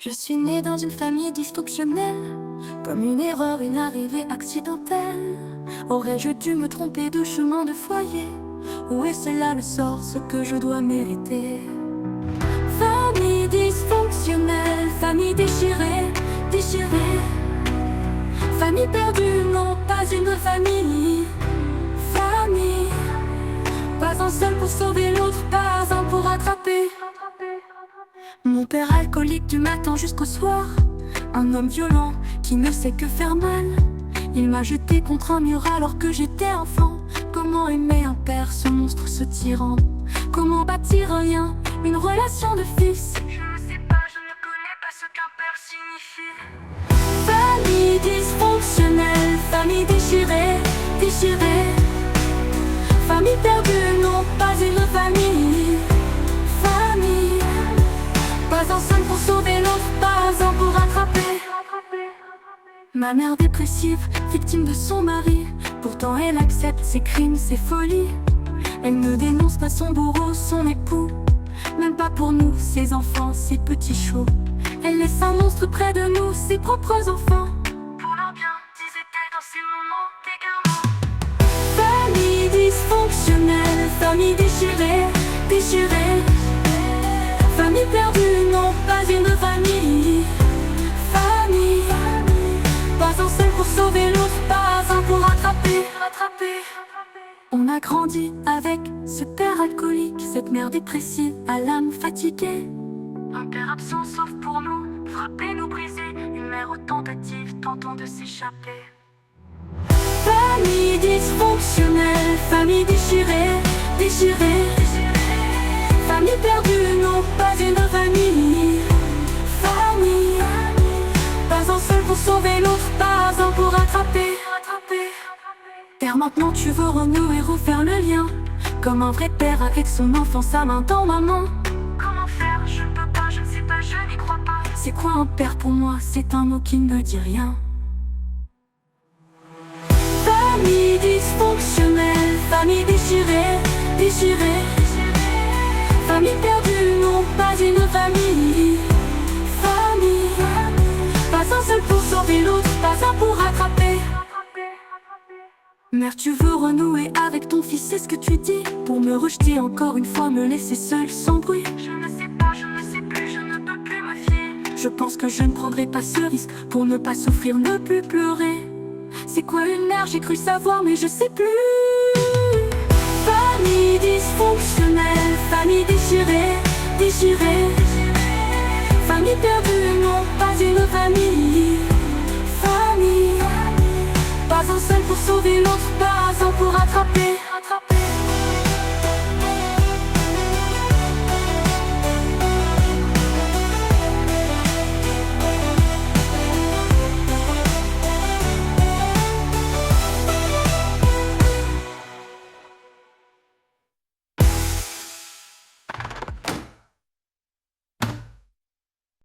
Je suis née dans une famille dysfonctionnelle, comme une erreur, une arrivée accidentelle. Aurais-je dû me tromper de chemin de foyer? Ou est-ce là le sort, ce que je dois mériter? Famille dysfonctionnelle, famille déchirée, déchirée. Famille perdue, non pas une famille. Famille, pas un seul pour sauver l'autre, pas un pour rattraper. Mon père alcoolique du matin jusqu'au soir, un homme violent qui ne sait que faire mal. Il m'a jeté contre un mur alors que j'étais enfant. Comment aimer un père, ce monstre, ce tyran? Comment bâtir un lien, une relation de fils? Je ne sais pas, je ne connais pas ce qu'un père signifie. Famille dysfonctionnelle, famille déchirée, déchirée. Famille perdue, non pas une famille. Famille, pas un seul pour sauver l'autre, pas un pour rattraper. Ma mère dépressive, victime de son mari. Pourtant elle accepte ses crimes, ses folies. Elle ne dénonce pas son bourreau, son époux. Même pas pour nous, ses enfants, ses petits choux. Elle laisse un monstre près de nous, ses propres enfants. Pour leur bien, disait-elle dans ces moments d'égarement. Famille dysfonctionnelle, famille déchirée, déchirée. Famille perdue, non pas une famille. Famille, pas un seul pour sauver l'autre, pas un pour rattraper. On a grandi avec ce père alcoolique, cette mère dépressive à l'âme fatiguée. Un père absent sauf pour nous, frappé, nous briser. Une mère aux tentatives tentant de s'échapper. Famille dysfonctionnelle, famille déchirée, déchirée. Famille perdue, non pas une famille. Famille, pas un seul pour sauver l'autre, pas un pour rattraper. Père, maintenant tu veux renouer, refaire le lien, comme un vrai père avec son enfant, sa main dans ma main. Comment faire? Je ne peux pas, je ne sais pas, je n'y crois pas. C'est quoi un père pour moi? C'est un mot qui ne dit rien. Famille dysfonctionnelle, famille déchirée, déchirée. Famille perdue, non pas une famille. Famille, pas un seul pour sauver l'autre, pas un pour rattraper. Mère, tu veux renouer avec ton fils, c'est ce que tu dis, pour me rejeter encore une fois, me laisser seule sans bruit. Je ne sais pas, je ne sais plus, je ne peux plus me fier. Je pense que je ne prendrai pas ce risque, pour ne pas souffrir, ne plus pleurer. C'est quoi une mère? J'ai cru savoir mais je sais plus. Famille dysfonctionnelle, famille déchirée, déchirée. Famille perdue, non pas une famille. Famille, pas un seul pour sauver l'autre, pas